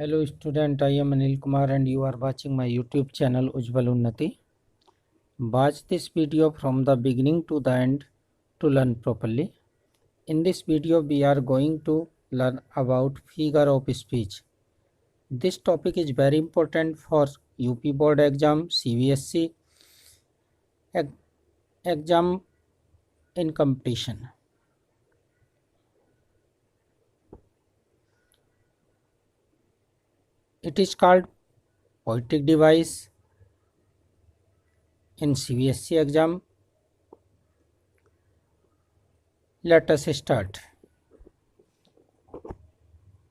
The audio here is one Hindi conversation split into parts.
Hello student, I am Anil Kumar and you are watching my YouTube channel Ujjwal Unnati. Watch this video from the beginning to the end to learn properly. In this video we are going to learn about figure of speech. This topic is very important for UP board exam, CBSE exam in competition. It is called poetic device in CBSE exam. Let us start.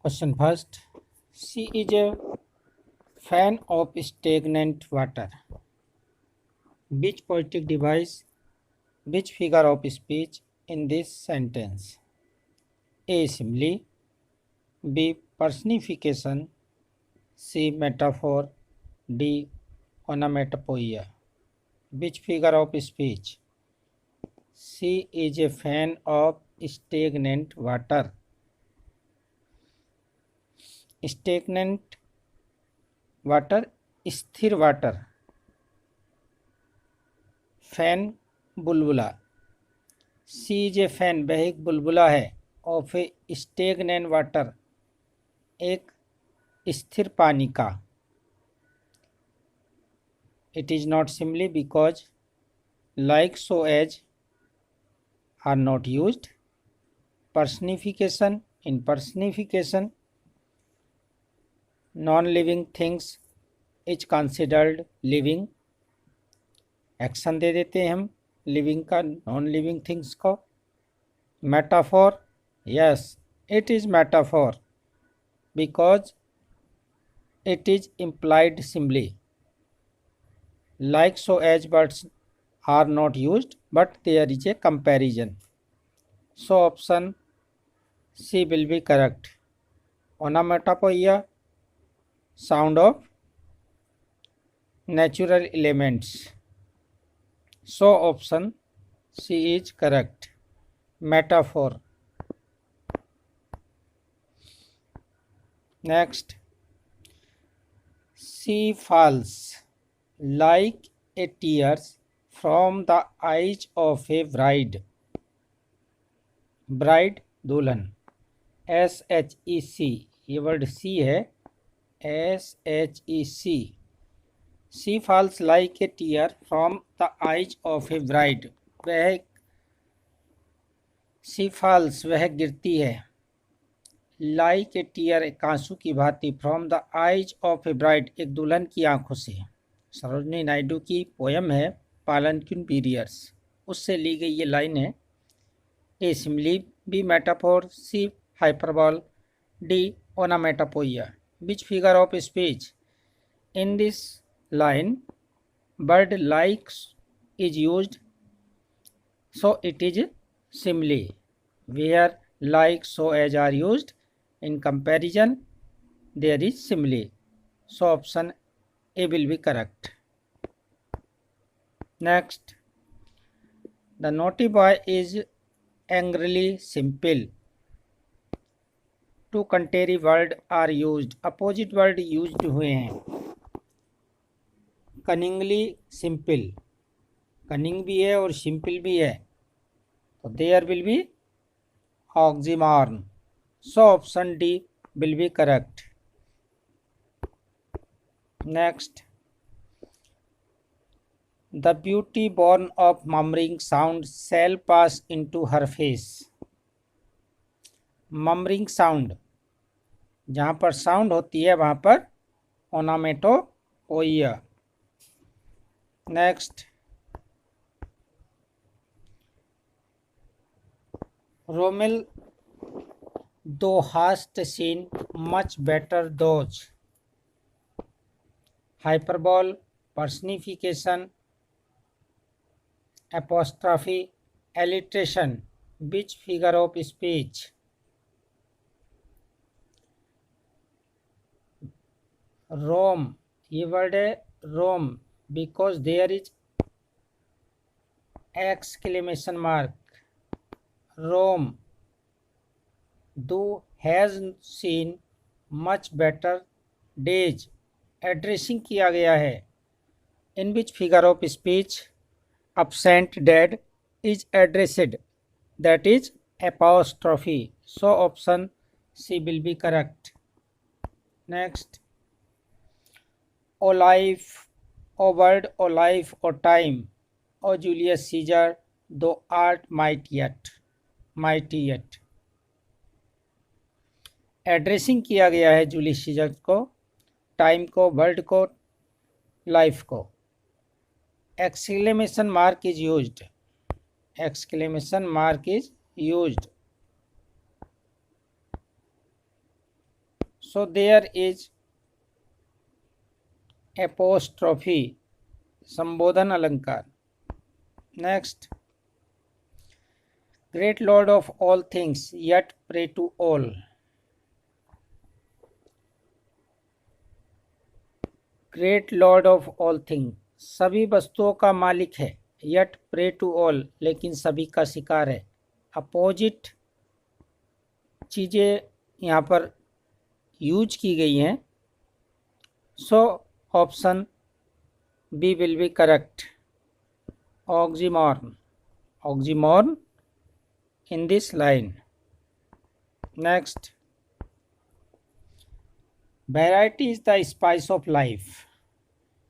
Question first. She is a fan of stagnant water. Which poetic device, which figure of speech in this sentence? A. Simile. B. Personification. C. Metaphor. D. Onomatopoeia. Which figure of speech? She is a fan of stagnant water. Stagnant water, स्थिर वाटर. फैन बुलबुला. सी इज ए फैन, वह एक बुलबुला है. ऑफ ए स्टेगनेंट वाटर, एक स्थिर पानी का. It is not simile because like so as are not used. Personification, in personification non living things is considered living. Action दे देते हैं हम लिविंग का नॉन लिविंग थिंग्स को. Metaphor, yes it is metaphor because it is implied simile. Like so as words are not used but there is a comparison. So option C will be correct. Onomatopoeia, sound of natural elements. So option C is correct. Metaphor. Next. She falls like a tears from the eyes of a bride. Bride, दुल्हन. SHEC, ये वर्ड सी है. SHEC. She falls like a tear from the eyes of a bride. वह she falls, वह गिरती है. like a tear, एक आंसू की भांति. from the eyes of a bride, एक दुल्हन की आंखों से. सरोजनी नायडू की पोयम है पालनक्यून पीरियड्स, उससे ली गई ये लाइन है. A simile, B metaphor, C hyperbole, D onomatopoeia. Which figure of speech in this line word likes is used? So it is simile. Where like, so as are used in comparison, there is simile. So option A will be correct. Next, the naughty boy is angrily simple. Two contrary word are used. Opposite word used हुए हैं. कनिंगली सिंपल, कनिंग भी है और सिंपल भी है, तो there will be oxymoron. So option D will be correct. Next, the beauty born of murmuring sound shall pass into her face. Murmuring sound, जहाँ पर साउंड होती है वहाँ पर ओनोमेटोपोइया. Next, Rome thou hast seen much better days. Hyperbole, personification, apostrophe, alliteration. Which figure of speech? Rome, ये वर्ड है Rome because there is exclamation mark. Rome. do has seen much better days addressing किया गया है। In which figure of speech absent dead is addressed, that is apostrophe. So option C will be correct. Next, O life, O word, O life, O time, O Julius Caesar, thou art mighty yet. Addressing किया गया है जूलियस सीजर को, टाइम को, वर्ड को, लाइफ को। Exclamation mark is used, exclamation mark is used, so there is apostrophe, संबोधन अलंकार। Next, great lord of all things yet pray to all, great lord of all things सभी वस्तुओं का मालिक है, yet pray to all लेकिन सभी का शिकार है। अपोजिट चीज़ें यहाँ पर यूज की गई हैं, so option B will be correct. Oxymoron in this line. Next, variety is the spice of life,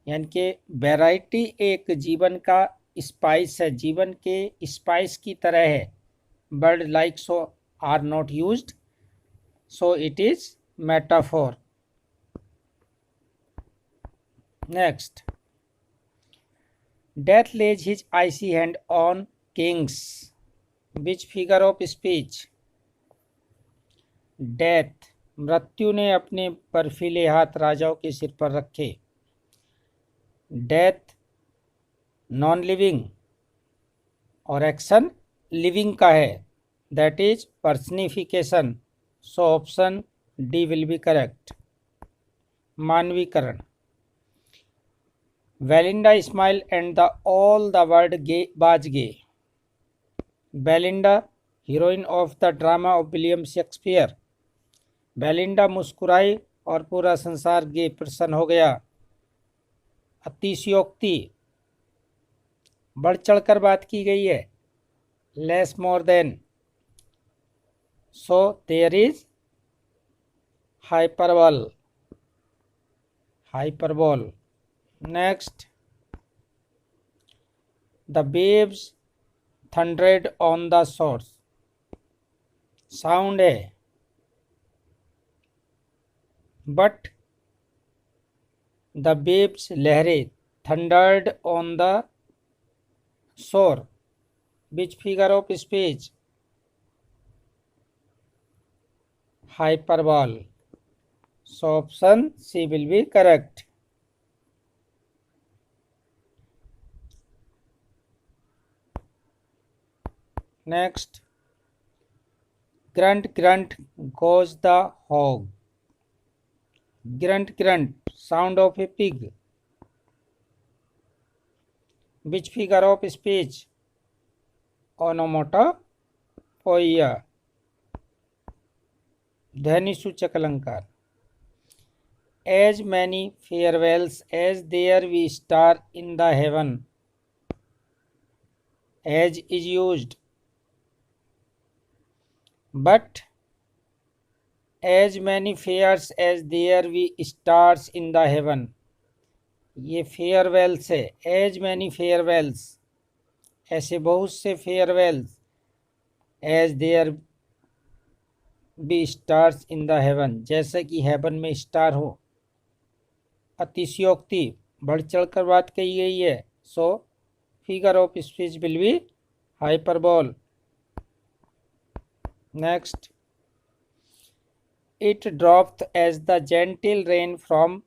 यानी कि वैरायटी एक जीवन का स्पाइस है, जीवन के स्पाइस की तरह है। Word like so are not used, so it is metaphor. Next, death lays his icy hand on kings, which figure of speech. Death मृत्यु ने अपने बर्फीले हाथ राजाओं के सिर पर रखे। डेथ नॉन लिविंग और एक्शन लिविंग का है, that is personification, so option D will be correct. मानवीकरण। Belinda smile and the all the world was gay. Belinda heroine of the drama of William Shakespeare. Belinda मुस्कुराई और पूरा संसार गे प्रसन्न हो गया। अतिशयोक्ति, बढ़ चढ़कर बात की गई है, less more than, so there is hyperbole. Next, the waves thundered on the shores, sound है, बट द वेव्स लहरें thundered on the shore, which figure of speech. Hyperbole, so option C will be correct. Next, grunt grunt goes the hog, grunt grunt sound of a pig, which figure of speech। onomatopoeia, ध्वनि सूचक अलंकार। as many farewells as there we star in the heaven, as is used, but as many fairs as there we stars in the heaven, ये फेयरवेल्स है। एज मैनी फेयरवेल्स, ऐसे बहुत से farewells, as there be stars in the heaven, जैसे कि हेवन में स्टार हो। अतिशयोक्ति, बढ़ चढ़कर बात कही गई है, so figure of speech will be hyperbole. Next, it dropped as the gentle rain from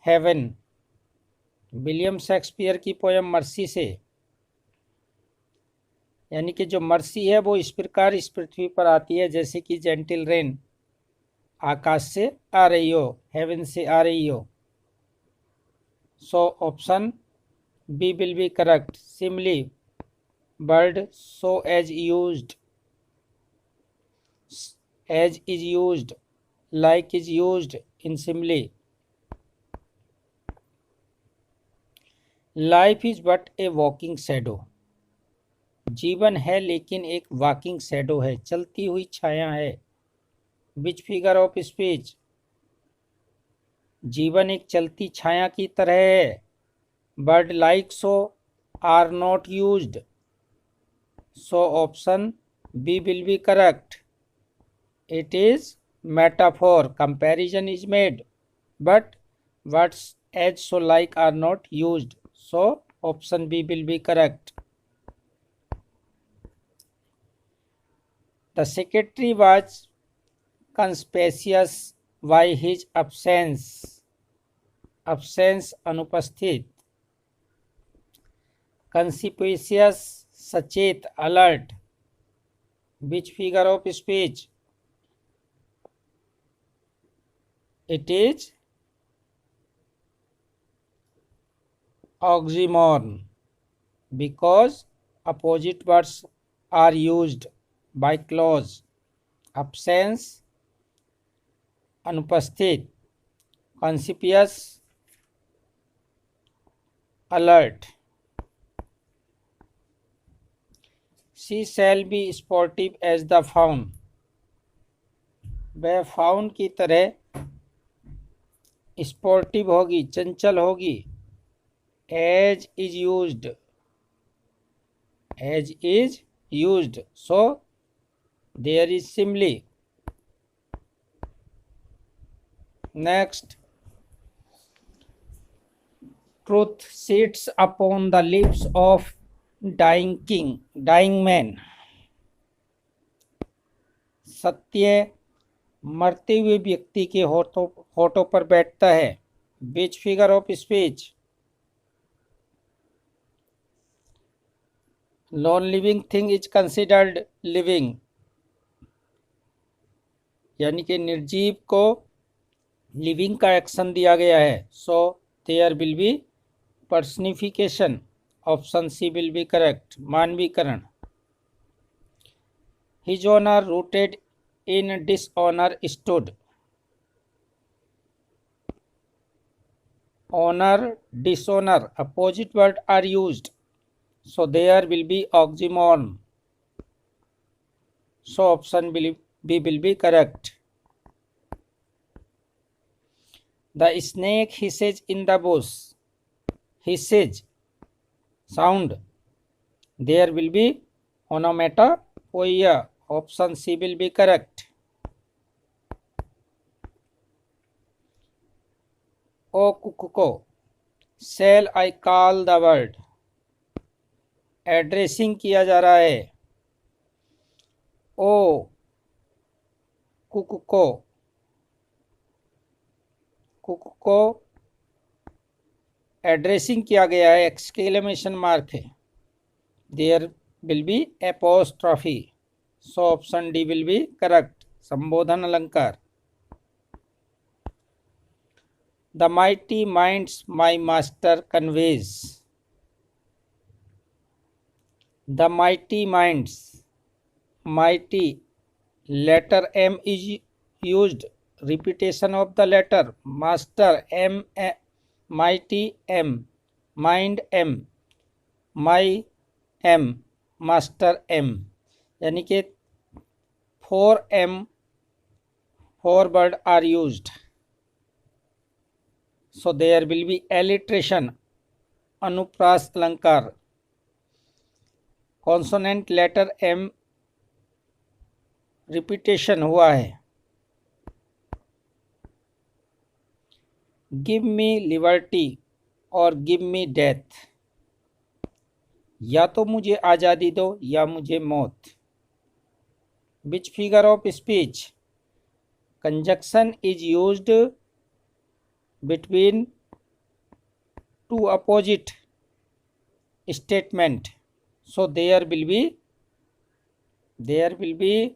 heaven, William Shakespeare की पोयम मर्सी से, यानी कि जो मर्सी है वो इस प्रकार इस पृथ्वी पर आती है जैसे कि जेंटिल रेन आकाश से आ रही हो, हेवन से आ रही हो। So option B will be correct. Simile, word so as used, as is used, like is used in simile, life is but a walking shadow. जीवन है लेकिन एक वॉकिंग शैडो है, चलती हुई छाया है। Which figure of speech? जीवन एक चलती छाया की तरह है। Word like so are not used, so option B will be correct. It is metaphor. Comparison is made, but words as so like are not used. So option B will be correct. The secretary was conspicuous by his absence. Absence अनुपस्थित. Conspicuous सचेत alert. Which figure of speech? It is oxymoron because opposite words are used by clause. Absence अनुपस्थित, conspicuous alert. She shall be sportive as the fawn. वह फाउन की तरह स्पोर्टिव होगी, चंचल होगी। As is used, as is used, so there is simile. Next, truth sits upon the lips of dying man. सत्य मरते हुए व्यक्ति के होठों पर बैठता है। Which figure of speech? Non living thing is considered living, यानी कि निर्जीव को लिविंग का एक्शन दिया गया है। So there will be personification. Option C will be correct, मानवीकरण। His honour rooted in dishonor stood. Honor, dishonor, opposite word are used, so there will be oxymoron. So option B will be correct. The snake hisses in the bush. Hisses, sound. There will be onomatopoeia. Option C will be correct. O kukuko, shall I call the word? Addressing किया जा रहा है। ओ कुकुको, कुकुको एड्रेसिंग किया गया है, एक्सक्लेमेशन मार्क है। There will be apostrophe. So option D will be correct, संबोधन अलंकार। The mighty minds my master conveys. The mighty minds, mighty letter M is used, repetition of the letter, master M, mighty M, mind M, my M, master M, यानी कि 4M, 4 word are used. So there will be alliteration, अनुप्रास अलंकार। कॉन्सोनेंट लेटर M रिपीटेशन हुआ है। गिव मी लिबर्टी और गिव मी डेथ, या तो मुझे आज़ादी दो या मुझे मौत। Which figure of speech? Conjunction is used between two opposite statement, so there will be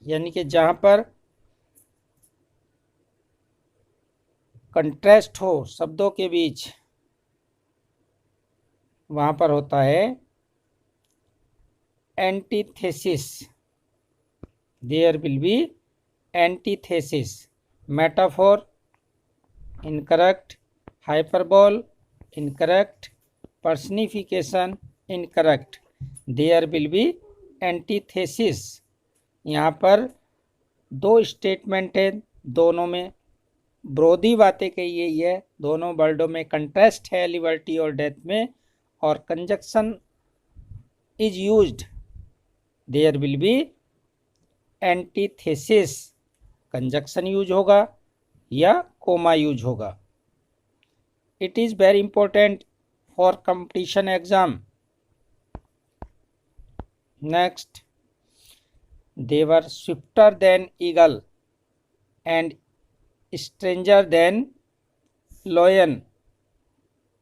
यानी कि जहां पर कंट्रास्ट हो शब्दों के बीच, वहां पर होता है antithesis. There will be antithesis. metaphor incorrect, hyperbole incorrect, personification incorrect. There will be antithesis. यहाँ पर दो स्टेटमेंट है, दोनों में विरोधी बातें कही गई है, दोनों वर्डों में कंट्रास्ट है लिबर्टी और डेथ में, और conjunction is used. There will be antithesis. Conjunction use होगा या कोमा यूज होगा. It is very important for competition exam. Next, they were swifter than eagle and stranger than lion.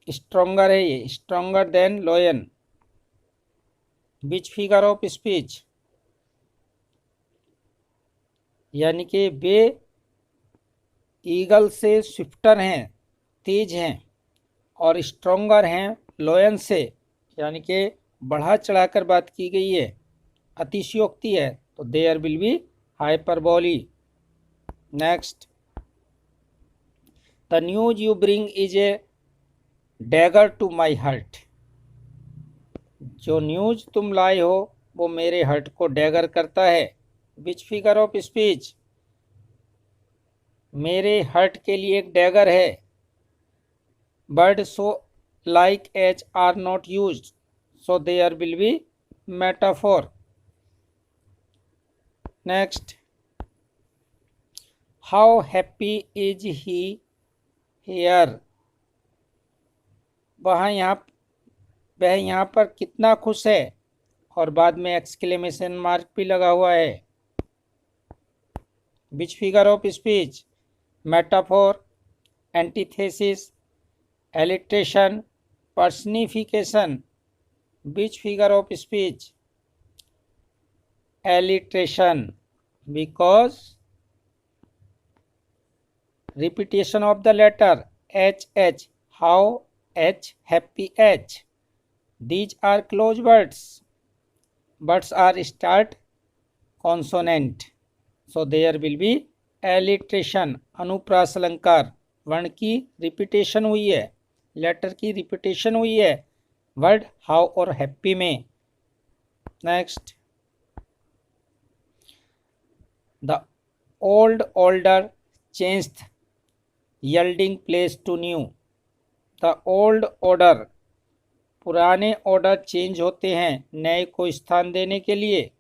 stronger है ये, stronger than lion. which figure of speech? यानी कि वे ईगल से स्विफ्टर हैं, तेज हैं, और स्ट्रोंगर हैं लोयन से, यानी कि बढ़ा चढ़ाकर बात की गई है, अतिशयोक्ति है, तो there will be hyperbole. Next, the news you bring is a dagger to my heart. जो न्यूज तुम लाए हो वो मेरे हार्ट को डैगर करता है. Which figure of speech? मेरे हार्ट के लिए एक डैगर है. Word so like as are not used, so there will be metaphor. Next, how happy is he here. वह यहाँ पर कितना खुश है, और बाद में एक्सक्लेमेशन मार्क भी लगा हुआ है. Which figure of speech? Metaphor, antithesis, alliteration, personification. Which figure of speech? alliteration, because repetition of the letter h, how, h, happy h. These are close words. Words are start consonant, so there will be alliteration. अनुप्रास अलंकार, वर्ण की रिपीटेशन हुई है, लेटर की रिपीटेशन हुई है वर्ड हाउ और हैप्पी में. Next, the old order changed, yielding place to new. the old order, पुराने ऑर्डर चेंज होते हैं नए को स्थान देने के लिए.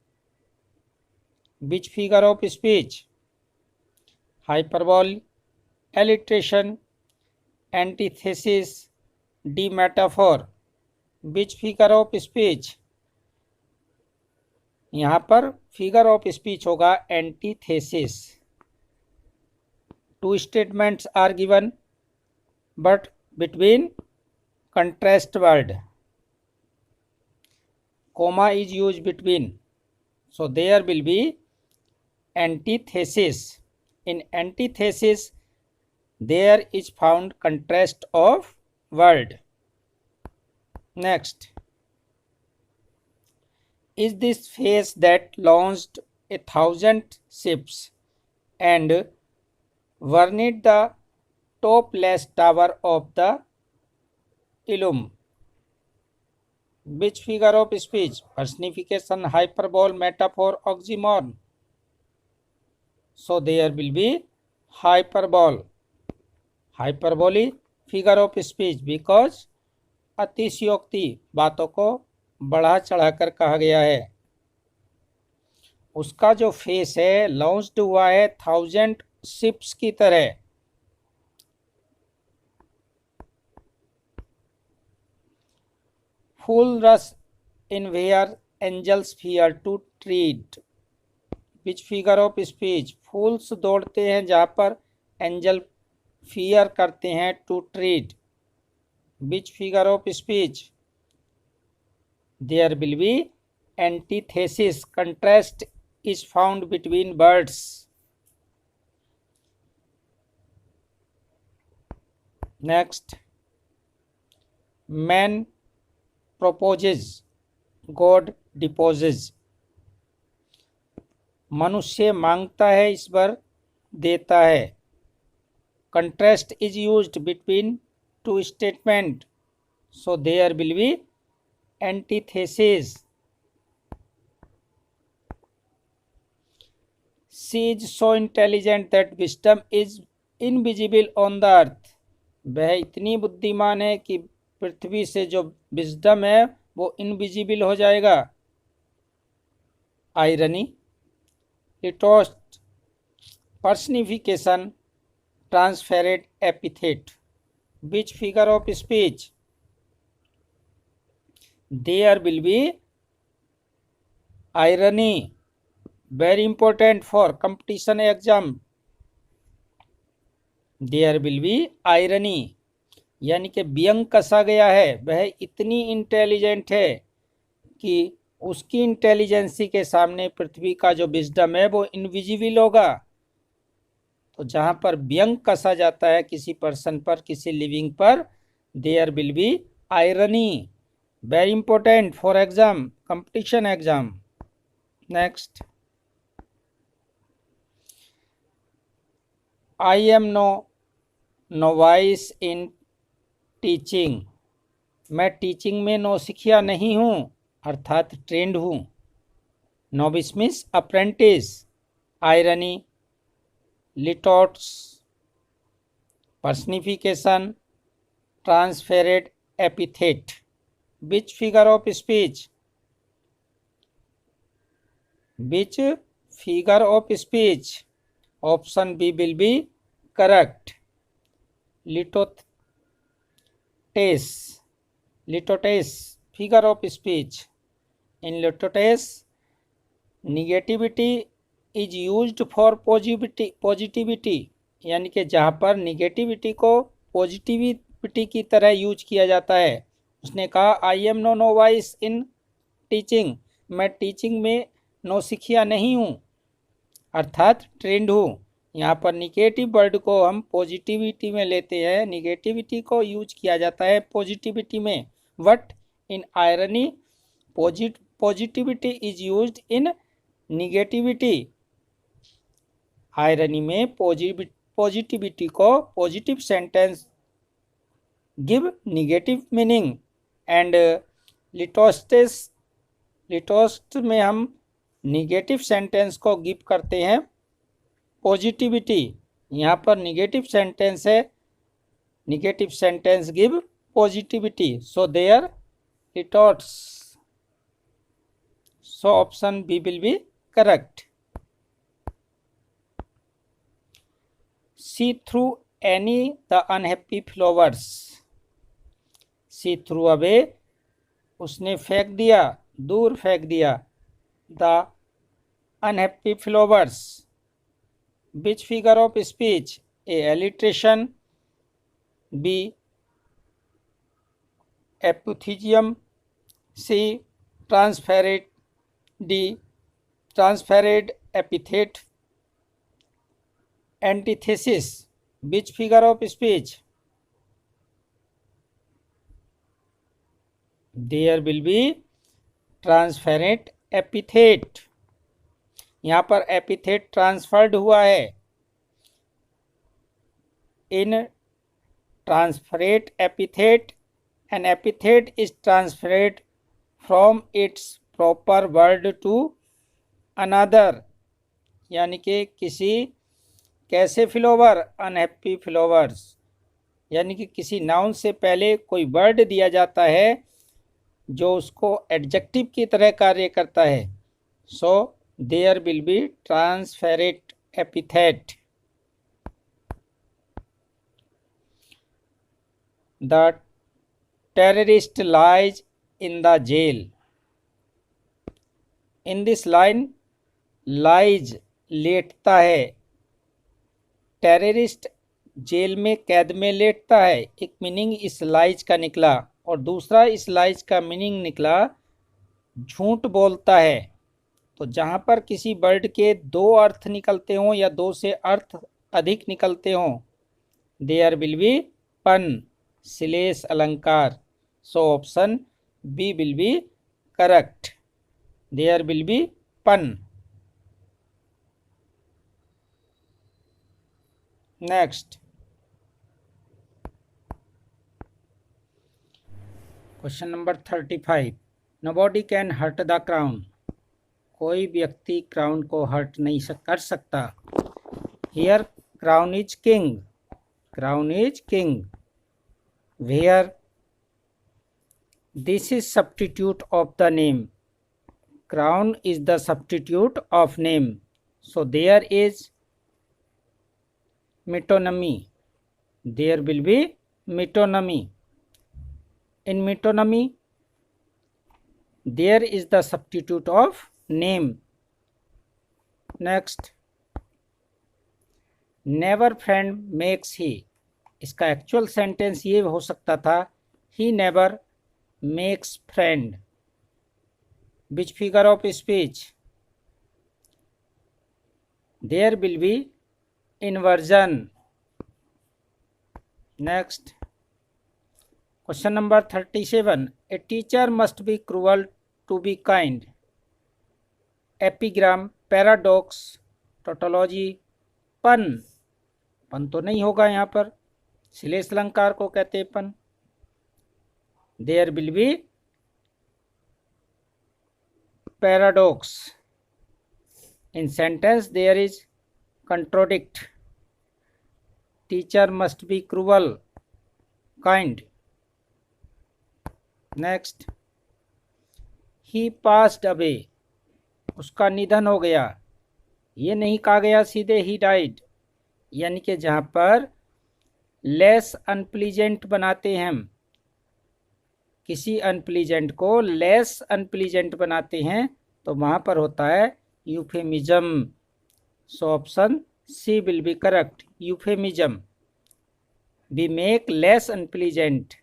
Which figure of speech? Hyperbole, alliteration, antithesis, D metaphor. Which figure of speech? यहाँ पर फिगर ऑफ स्पीच होगा antithesis. Two statements are given but between contrast word. Comma is use between, so there will be antithesis. In antithesis there is found contrast of word. Next, is this face that launched 1,000 ships and burned the topless tower of the Illum. Which figure of speech? Personification, hyperbole, metaphor, oxymoron. So there will be hyperbole. Hyperbole figure of speech because अतिशयोक्ति, बातों को बढ़ा चढ़ाकर कहा गया है. उसका जो फेस है लॉन्च्ड हुआ है 1,000 शिप्स की तरह. Fools rush in where angels fear to tread. Which figure of speech? Fools दौड़ते हैं जहाँ पर एंजल फियर करते हैं to tread. Which figure of speech? There will be antithesis, contrast is found between words. Next, man proposes, God deposes. मनुष्य मांगता है, ईश्वर देता है. contrast is used between two statements, so there will be antithesis. She is so intelligent that wisdom is invisible on the earth. वह इतनी बुद्धिमान है कि पृथ्वी से जो विजडम है वो इनविजिबल हो जाएगा. Irony, litotes, personification, transferred epithet. Which figure of speech? There will be irony, very important for competition exam. There will be irony, यानी कि व्यंग कसा गया है. वह इतनी इंटेलिजेंट है कि उसकी इंटेलिजेंसी के सामने पृथ्वी का जो विजडम है वो इनविजिबल होगा. तो जहां पर व्यंग कसा जाता है किसी पर्सन पर, किसी लिविंग पर, there will be irony, very important for exam, competition exam. Next, I am no novice in teaching. मैं टीचिंग में नौसिखिया नहीं हूं, अर्थात ट्रेंड हूं. Novice means apprentice. Irony, litotes, personification, transferred epithet. Which figure of speech? Which figure of speech? Option B will be correct. Litotes, litotes figure of speech. In litotes negativity is used for positivity, यानी कि जहाँ पर निगेटिविटी को पॉजिटिविटी की तरह यूज किया जाता है. उसने कहा I am no novice in teaching, मैं टीचिंग में नौसिखिया नहीं हूँ, अर्थात ट्रेंड हूँ. यहाँ पर निगेटिव वर्ड को हम पॉजिटिविटी में लेते हैं, निगेटिविटी को यूज किया जाता है पॉजिटिविटी में. But in irony positivity is used in negativity. Irony में पॉजिटिविटी को positive sentence give negative meaning. And litotes में हम निगेटिव सेंटेंस को गिव करते हैं पॉजिटिविटी. यहाँ पर निगेटिव सेंटेंस है, negative sentence give positivity, so there litotes. So option B will be correct. See through any the unhappy flowers. See through away, उसने फेंक दिया, दूर फेंक दिया. The unhappy flowers. Which figure of speech? A. alliteration, B. apothegm, C. transferred, D. transferred epithet. Antithesis. Which figure of speech? There will be transferred epithet. यहाँ पर epithet transferred हुआ है. In transferred epithet, an epithet is transferred from its proper word to another. यानी कि किसी कैसे फ्लावर, अनहैप्पी फ्लावर्स, यानी कि किसी नाउन से पहले कोई वर्ड दिया जाता है जो उसको एडजेक्टिव की तरह कार्य करता है. So there will be transferred epithet. The terrorist lies in the jail. In this line lies लेटता है, टेररिस्ट जेल में कैद में लेटता है. एक मीनिंग इस लाइज का निकला और दूसरा इस लाइज का मीनिंग निकला झूठ बोलता है. तो जहाँ पर किसी वर्ड के दो अर्थ निकलते हों या दो से अर्थ अधिक निकलते हों, देयर विल बी पन, श्लेष अलंकार. So option B will be correct. There will be pun. Next, question number 35, nobody can hurt the crown. कोई व्यक्ति क्राउन को हर्ट नहीं कर सकता। Here crown is king, crown is king. Where this is substitute of the name, crown is the substitute of name, so there is metonymy, there will be metonymy. In metonymy there is the substitute of name. Next, never friend makes he, इसका एक्चुअल सेंटेंस ये हो सकता था, he never makes friend. Which figure of speech? There will be inversion. Next, question number 37, a teacher must be cruel to be kind. Epigram, paradox, tautology, पन। पन तो नहीं होगा यहाँ पर, श्लेष अलंकार को कहते हैं pun. There will be paradox. In sentence there is contradict. Teacher must be cruel, kind. Next, he passed away. उसका निधन हो गया। ये नहीं कहा गया सीधे he died, यानी कि जहाँ पर less unpleasant बनाते हैं हम, किसी unpleasant को less unpleasant बनाते हैं तो वहाँ पर होता है euphemism. So option C will be correct. Euphemism. We make less unpleasant,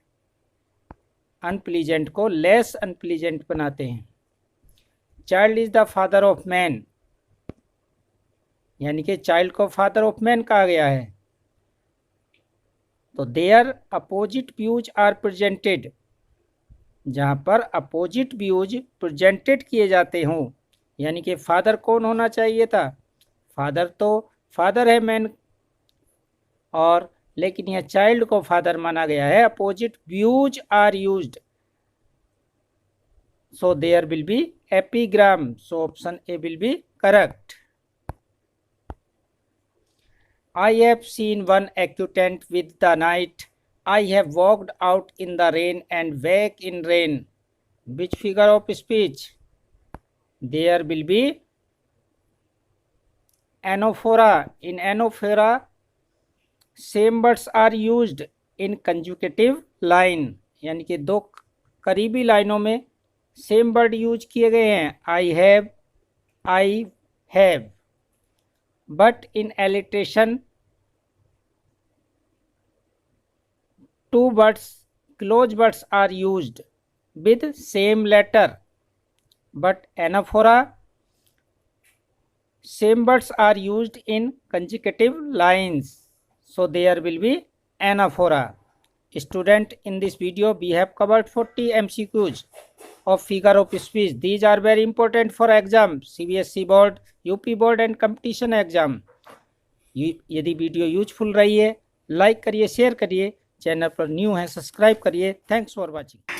unpleasant को less unpleasant बनाते हैं। Child is the father of man, यानी कि child को father of man कहा गया है। तो their opposite views are presented, जहाँ पर opposite views presented किए जाते हों, यानी कि फादर कौन होना चाहिए था? फादर तो फादर है मैन, और लेकिन यह चाइल्ड को फादर माना गया है। Opposite views are used, so there will be epigram, so option A will be correct. I have seen one acquainted with the night, I have walked out in the rain and back in rain. Which figure of speech? There will be anaphora. In anaphora same words are used in consecutive line, यानी कि दो करीबी लाइनों में सेम वर्ड यूज किए गए हैं। I have, but in alliteration two words, close words are used with same letter, but anaphora same words are used in consecutive lines, so there will be anaphora. Student, in this video we have covered 40 MCQs of figure of speech. These are very important for exam, CBSE board, UP board and competition exam. यदि वीडियो यूजफुल रही है, लाइक करिए, शेयर करिए, चैनल पर न्यू है सब्सक्राइब करिए। Thanks for watching.